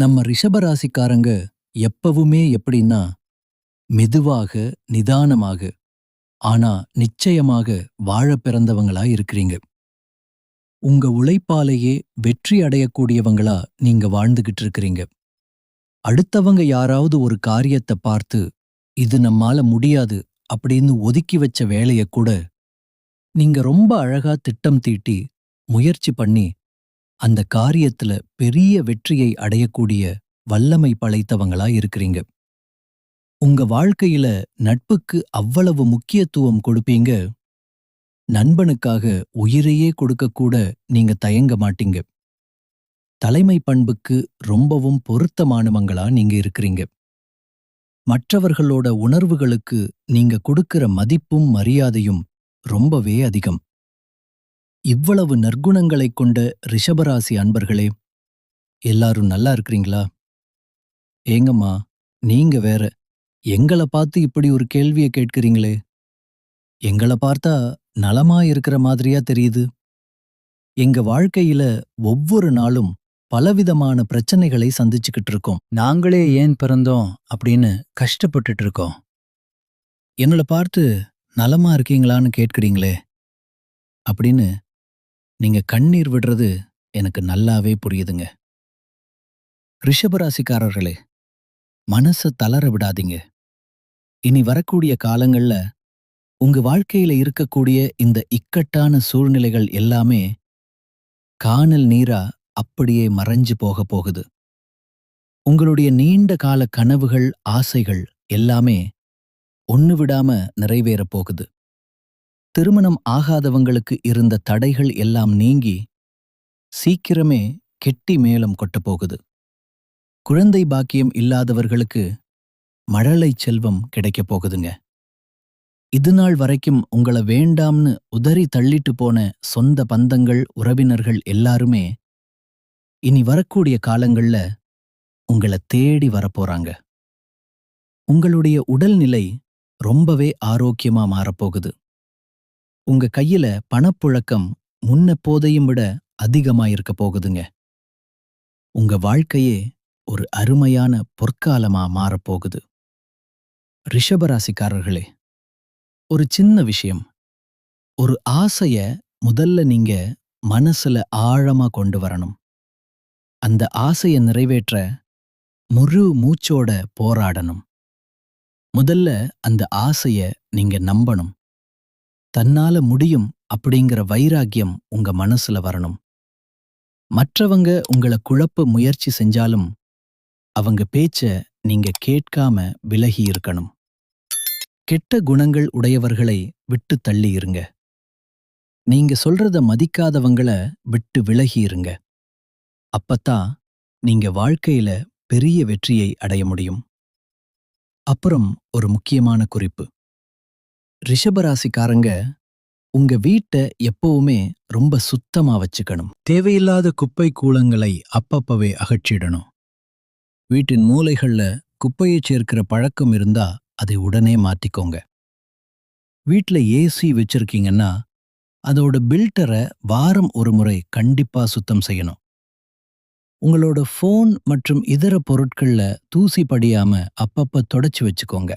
நம்ம ரிஷபராசிக்காரங்க எப்பவுமே எப்படின்னா மெதுவாக நிதானமாக ஆனா நிச்சயமாக வாழ பிறந்தவங்களா இருக்கிறீங்க. உங்க உழைப்பாலேயே வெற்றி அடையக்கூடியவங்களா நீங்க வாழ்ந்துகிட்டு இருக்கிறீங்க. அடுத்தவங்க யாராவது ஒரு காரியத்தை பார்த்து இது நம்மால முடியாது அப்படின்னு ஒதுக்கி வச்ச வேலைய கூட நீங்க ரொம்ப அழகா திட்டம் தீட்டி முயற்சி பண்ணி அந்த காரியத்துல பெரிய வெற்றியை அடையக்கூடிய வல்லமை படைத்தவங்களா இருக்கிறீங்க. உங்க வாழ்க்கையில நட்புக்கு அவ்வளவு முக்கியத்துவம் கொடுப்பீங்க. நண்பனுக்காக உயிரையே கொடுக்கக்கூட நீங்க தயங்க மாட்டீங்க. தலைமை பண்புக்கு ரொம்பவும் பொருத்தமானவங்களா நீங்க இருக்கிறீங்க. மற்றவர்களோட உணர்வுகளுக்கு நீங்க கொடுக்கிற மதிப்பும் மரியாதையும் ரொம்பவே அதிகம். இவ்வளவு நற்குணங்களைக் கொண்ட ரிஷபராசி அன்பர்களே, எல்லாரும் நல்லா இருக்கிறீங்களா? ஏங்கம்மா, நீங்க வேற எங்கள பார்த்து இப்படி ஒரு கேள்விய கேட்கிறீங்களே? எங்கள பார்த்தா நலமா இருக்கிற மாதிரியா தெரியுது. எங்க வாழ்க்கையில ஒவ்வொரு நாளும் பலவிதமான பிரச்சனைகளை சந்திச்சுக்கிட்டு இருக்கோம். நாங்களே ஏன் பிறந்தோம் அப்படின்னு கஷ்டப்பட்டுட்டு இருக்கோம். என்னள பார்த்து நலமா இருக்கீங்களான்னு கேட்கிறீங்களே அப்படின்னு நீங்க கண்ணீர் விடுறது எனக்கு நல்லாவே புரியுதுங்க. ரிஷபராசிக்காரர்களே, மனச தளர விடாதீங்க. இனி வரக்கூடிய காலங்கள்ல உங்க வாழ்க்கையில இருக்கக்கூடிய இந்த இக்கட்டான சூழ்நிலைகள் எல்லாமே கானல் நீரா அப்படியே மறைஞ்சு போக போகுது. உங்களுடைய நீண்ட கால கனவுகள், ஆசைகள் எல்லாமே ஒண்ணு விடாம நிறைவேறப் போகுது. திருமணம் ஆகாதவங்களுக்கு இருந்த தடைகள் எல்லாம் நீங்கி சீக்கிரமே கெட்டி மேளம் கொட்டப் போகுது. குழந்தை பாக்கியம் இல்லாதவர்களுக்கு மழலை செல்வம் கிடைக்கப் போகுதுங்க. இதுநாள் வரைக்கும் உங்கள வேண்டாம்னு உதறி தள்ளிட்டு போன சொந்த பந்தங்கள், உறவினர்கள் எல்லாருமே இனி வரக்கூடிய காலங்கள்ல உங்கள தேடி வரப்போறாங்க. உங்களுடைய உடல்நிலை ரொம்பவே ஆரோக்கியமா மாறப்போகுது. உங்க கையில பணப்புழக்கம் முன்னெப்போதையும் விட அதிகமா இருக்க போகுதுங்க. உங்க வாழ்க்கையே ஒரு அருமையான பொற்காலமா மாறப்போகுது. ரிஷபராசிக்காரர்களே, ஒரு சின்ன விஷயம். ஒரு ஆசைய முதல்ல நீங்க மனசுல ஆழமா கொண்டு வரணும். அந்த ஆசைய நிறைவேற்ற முழு மூச்சோட போராடணும். முதல்ல அந்த ஆசைய நீங்க நம்பணும். தன்னால முடியும் அப்படிங்கிற வைராக்கியம் உங்க மனசுல வரணும். மற்றவங்க உங்கள குழப்ப முயற்சி செஞ்சாலும் அவங்க பேச்ச நீங்க கேட்காம விலகி இருக்கணும். கெட்ட குணங்கள் உடையவர்களை விட்டு தள்ளி இருங்க. நீங்க சொல்றத மதிக்காதவங்கள விட்டு விலகி இருங்க. அப்பத்தான் நீங்க வாழ்க்கையில பெரிய வெற்றியை அடைய முடியும். அப்புறம் ஒரு முக்கியமான குறிப்பு. ரிஷபராசிக்காரங்க உங்க வீட்ட எப்பவுமே ரொம்ப சுத்தமா வச்சுக்கணும். தேவையில்லாத குப்பை கூளங்களை அப்பப்பவே அகற்றிடணும். வீட்டின் மூலைகள்ல குப்பையை சேர்க்கிற பழக்கம் இருந்தா அதை உடனே மாத்திக்கோங்க. வீட்ல ஏசி வச்சிருக்கீங்கன்னா அதோட பில்டரை வாரம் ஒரு முறை கண்டிப்பா சுத்தம் செய்யணும். உங்களோட போன் மற்றும் இதர பொருட்கள்ல தூசி படியாம அப்பப்ப தொடச்சு வச்சுக்கோங்க.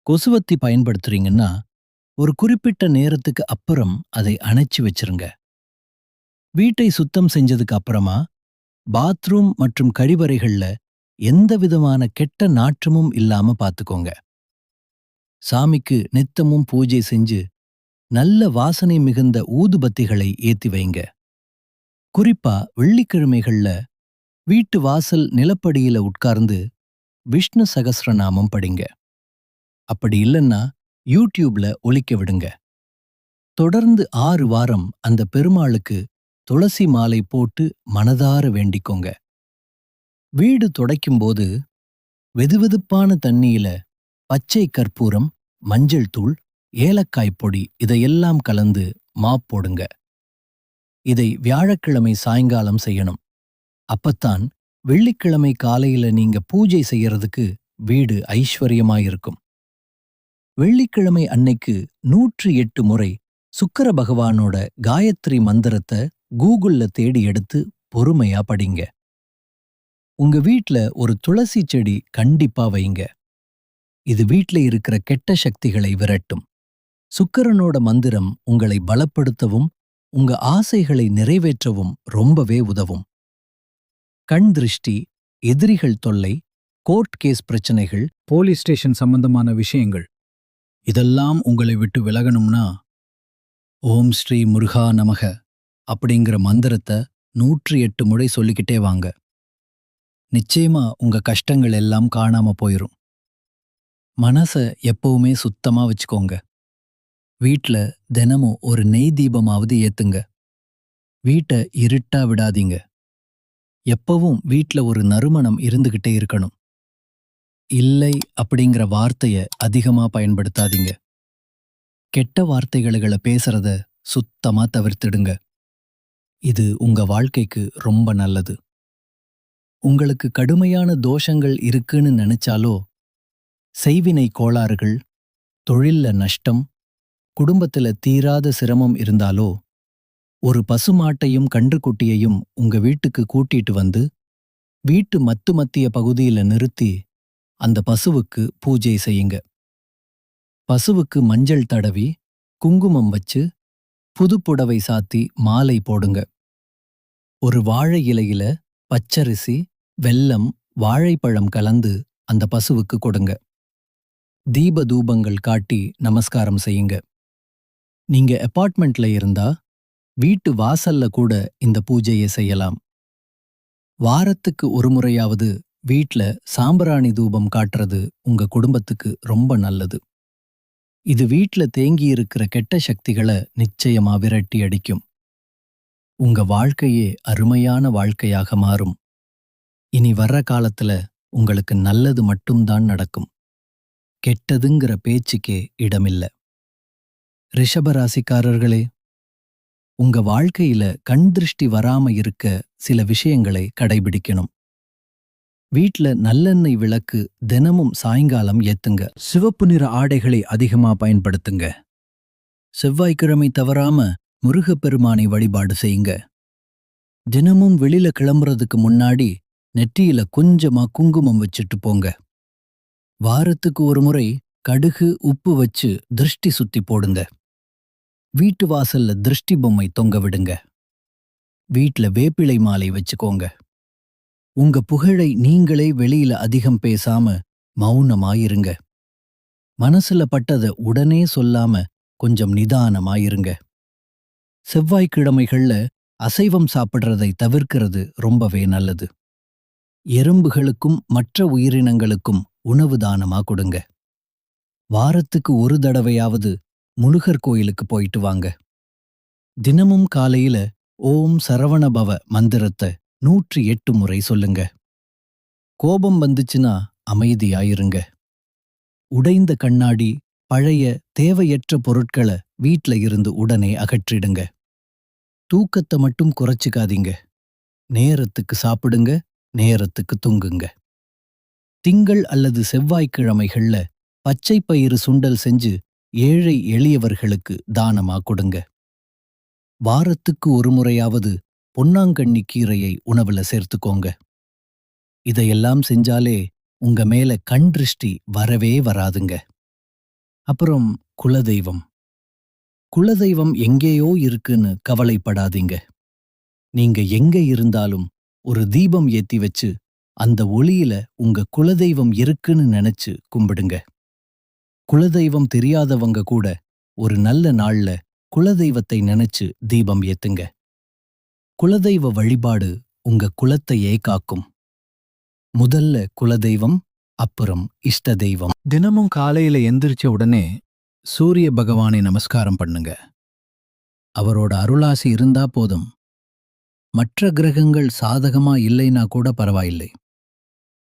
கொசுவத்தி பயன்படுத்துறீங்கன்னா ஒரு குறிப்பிட்ட நேரத்துக்கு அப்புறம் அதை அணைச்சு வச்சிருங்க. வீட்டை சுத்தம் செஞ்சதுக்கு அப்புறமா பாத்ரூம் மற்றும் கழிவறைகள்ல எந்த விதமான கெட்ட நாற்றமும் இல்லாம பாத்துக்கோங்க. சாமிக்கு நித்தமும் பூஜை செஞ்சு நல்ல வாசனை மிகுந்த ஊதுபத்திகளை ஏத்தி வைங்க. குறிப்பா வெள்ளிக்கிழமைகள்ல வீட்டு வாசல் நிலப்படியில உட்கார்ந்து விஷ்ணு சகஸ்ரநாமம் படிங்க. அப்படி இல்லைன்னா யூடியூப்ல ஒலிக்க விடுங்க. தொடர்ந்து 6 வாரம் அந்த பெருமாளுக்கு துளசி மாலை போட்டு மனதார வேண்டிக்கோங்க. வீடு துடைக்கும்போது வெதுவெதுப்பான தண்ணியில பச்சை கற்பூரம், மஞ்சள் தூள், ஏலக்காய் பொடி இதையெல்லாம் கலந்து மாப் போடுங்க. இதை வியாழக்கிழமை சாயங்காலம் செய்யணும். அப்பத்தான் வெள்ளிக்கிழமை காலையில நீங்க பூஜை செய்யறதுக்கு வீடு ஐஸ்வர்யமாயிருக்கும். வெள்ளிக்கிழமை அன்னைக்கு 108 முறை சுக்கிர பகவானோட காயத்ரி மந்திரத்தை கூகுள்ல தேடி எடுத்து பொறுமையா படிங்க. உங்க வீட்ல ஒரு துளசி செடி கண்டிப்பா வைங்க. இது வீட்ல இருக்கிற கெட்ட சக்திகளை விரட்டும். சுக்கிரனோட மந்திரம் உங்களை பலப்படுத்தவும், உங்க ஆசைகளை நிறைவேற்றவும் ரொம்பவே உதவும். கண் திருஷ்டி, எதிரிகள் தொல்லை, கோர்ட் கேஸ் பிரச்சனைகள், போலீஸ் ஸ்டேஷன் சம்பந்தமான விஷயங்கள் இதெல்லாம் உங்களை விட்டு விலகணும்னா, ஓம் ஸ்ரீ முருகா நமக அப்படிங்கிற மந்திரத்தை 108 முறை சொல்லிக்கிட்டே வாங்க. நிச்சயமா உங்க கஷ்டங்கள் எல்லாம் காணாம போயிரும். மனச எப்பவுமே சுத்தமா வச்சுக்கோங்க. வீட்ல தினமும் ஒரு நெய் தீபமாவது ஏத்துங்க. வீட்டை இருட்டா விடாதீங்க. எப்பவும் வீட்ல ஒரு நறுமணம் இருந்துகிட்டே இருக்கணும். இல்லை அப்படிங்கிற வார்த்தைய அதிகமா பயன்படுத்தாதீங்க. கெட்ட வார்த்தைகளை பேசுறத சுத்தமா தவிர்த்திடுங்க. இது உங்க வாழ்க்கைக்கு ரொம்ப நல்லது. உங்களுக்கு கடுமையான தோஷங்கள் இருக்குன்னு நினைச்சாலோ, செய்வினை கோளாறுகள், தொழில்ல நஷ்டம், குடும்பத்துல தீராத சிரமம் இருந்தாலோ, ஒரு பசுமாட்டையும் கன்றுக்குட்டியையும் உங்க வீட்டுக்கு கூட்டிட்டு வந்து வீட்டு மத்திய பகுதியில நிறுத்தி அந்த பசுவுக்கு பூஜை செய்யுங்க. பசுவுக்கு மஞ்சள் தடவி, குங்குமம் வச்சு, புதுப்புடவை சாத்தி மாலை போடுங்க. ஒரு வாழை இலையில பச்சரிசி, வெல்லம், வாழைப்பழம் கலந்து அந்த பசுவுக்கு கொடுங்க. தீப தூபங்கள் காட்டி நமஸ்காரம் செய்யுங்க. நீங்க அபார்ட்மெண்ட்ல இருந்தா வீட்டு வாசல்ல கூட இந்த பூஜையை செய்யலாம். வாரத்துக்கு ஒரு முறையாவது வீட்ல சாம்பிராணி தூபம் காட்டுறது உங்க குடும்பத்துக்கு ரொம்ப நல்லது. இது வீட்ல தேங்கி இருக்கிற கெட்ட சக்திகளை நிச்சயமா விரட்டி அடிக்கும். உங்க வாழ்க்கையே அருமையான வாழ்க்கையாக மாறும். இனி வர்ற காலத்துல உங்களுக்கு நல்லது மட்டும்தான் நடக்கும். கெட்டதுங்கிற பேச்சுக்கே இடமில்ல. ரிஷபராசிக்காரர்களே, உங்க வாழ்க்கையில கண் திருஷ்டி வராம இருக்க சில விஷயங்களை கடைபிடிக்கணும். வீட்ல நல்லெண்ணெய் விளக்கு தினமும் சாயங்காலம் ஏத்துங்க. சிவப்பு நிற ஆடைகளை அதிகமா பயன்படுத்துங்க. செவ்வாய்க்கிழமை தவறாம முருகப்பெருமானை வழிபாடு செய்யுங்க. தினமும் வெளியில கிளம்புறதுக்கு முன்னாடி நெற்றியில கொஞ்சமா குங்குமம் வச்சுட்டு போங்க. வாரத்துக்கு ஒரு முறை கடுகு, உப்பு வச்சு திருஷ்டி சுத்தி போடுங்க. வீட்டு வாசல்ல திருஷ்டி பொம்மை தொங்க விடுங்க. வீட்ல வேப்பிலை மாலை வச்சுக்கோங்க. உங்க புகழை நீங்களே வெளியில அதிகம் பேசாம மௌனமாயிருங்க. மனசுல பட்டத உடனே சொல்லாம கொஞ்சம் நிதானமாயிருங்க. செவ்வாய்க்கிழமைகள்ல அசைவம் சாப்பிடுறதை தவிர்க்கிறது ரொம்பவே நல்லது. எறும்புகளுக்கும் மற்ற உயிரினங்களுக்கும் உணவு தானமா கொடுங்க. வாரத்துக்கு ஒரு தடவையாவது முருகர் கோயிலுக்கு போயிட்டு வாங்க. தினமும் காலையில ஓம் சரவணபவ மந்திரத்தை 108 முறை சொல்லுங்க. கோபம் வந்துச்சுன்னா அமைதியாயிருங்க. உடைந்த கண்ணாடி, பழைய தேவையற்ற பொருட்களை வீட்ல இருந்து உடனே அகற்றிடுங்க. தூக்கத்தை மட்டும் குறைச்சிக்காதீங்க. நேரத்துக்கு சாப்பிடுங்க, நேரத்துக்கு தூங்குங்க. திங்கள் அல்லது செவ்வாய்க்கிழமைகள்ல பச்சை பயிறு சுண்டல் செஞ்சு ஏழை எளியவர்களுக்கு தானமா கொடுங்க. வாரத்துக்கு ஒரு முறையாவது பொன்னாங்கண்ணி கீரையை உணவுல சேர்த்துக்கோங்க. இதையெல்லாம் செஞ்சாலே உங்க மேல கண் திருஷ்டி வரவே வராதுங்க. அப்புறம் குலதெய்வம். குலதெய்வம் எங்கேயோ இருக்குன்னு கவலைப்படாதீங்க. நீங்க எங்க இருந்தாலும் ஒரு தீபம் ஏத்தி வச்சு அந்த ஒளியில உங்க குலதெய்வம் இருக்குன்னு நினைச்சு கும்பிடுங்க. குலதெய்வம் தெரியாதவங்க கூட ஒரு நல்ல நாள்ல குலதெய்வத்தை நினைச்சு தீபம் ஏத்துங்க. குலதெய்வ வழிபாடு உங்க குலத்தையே காக்கும். முதல்ல குலதெய்வம், அப்புறம் இஷ்ட தெய்வம். தினமும் காலையில எந்திரிச்ச உடனே சூரிய பகவானை நமஸ்காரம் பண்ணுங்க. அவரோட அருளாசி இருந்தா போதும். மற்ற கிரகங்கள் சாதகமா இல்லைனா கூட பரவாயில்லை.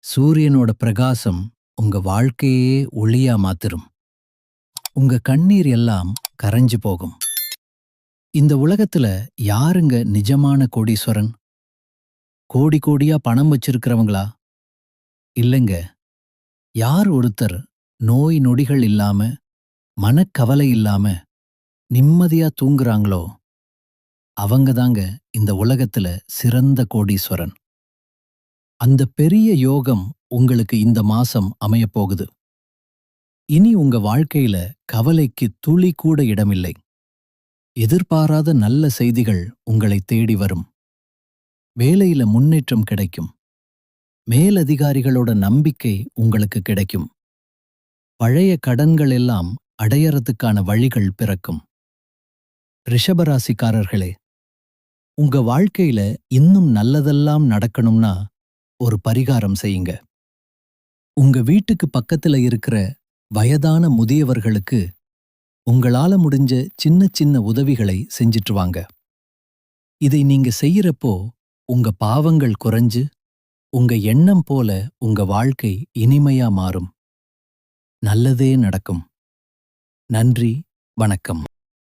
சூரியனோட பிரகாசம் உங்க வாழ்க்கையே ஒளியா மாத்திரும். உங்க கண்ணீர் எல்லாம் கரைஞ்சு போகும். இந்த உலகத்துல யாருங்க நிஜமான கோடீஸ்வரன்? கோடி கோடியா பணம் வச்சிருக்கிறவங்களா? இல்லைங்க. யார் ஒருத்தர் நோய் நொடிகள் இல்லாம, மனக்கவலை இல்லாம நிம்மதியா தூங்குறாங்களோ அவங்க தாங்க இந்த உலகத்துல சிறந்த கோடீஸ்வரன். அந்த பெரிய யோகம் உங்களுக்கு இந்த மாசம் அமையப் போகுது. இனி உங்க வாழ்க்கையில கவலைக்கு துளி கூட இடமில்லை. எதிர்பாராத நல்ல செய்திகள் உங்களை தேடி வரும். வேலையில முன்னேற்றம் கிடைக்கும். மேலதிகாரிகளோட நம்பிக்கை உங்களுக்கு கிடைக்கும். பழைய கடன்கள் எல்லாம் அடையறதுக்கான வழிகள் பிறக்கும். ரிஷபராசிக்காரர்களே, உங்க வாழ்க்கையில இன்னும் நல்லதெல்லாம் நடக்கணும்னா ஒரு பரிகாரம் செய்யுங்க. உங்க வீட்டுக்கு பக்கத்துல இருக்கிற வயதான முதியவர்களுக்கு உங்களால முடிஞ்ச சின்ன சின்ன உதவிகளை செஞ்சிட்டு வாங்க. இதை நீங்க செய்யறப்போ உங்க பாவங்கள் குறைஞ்சு உங்க எண்ணம் போல உங்க வாழ்க்கை இனிமையா மாறும். நல்லதே நடக்கும். நன்றி, வணக்கம்.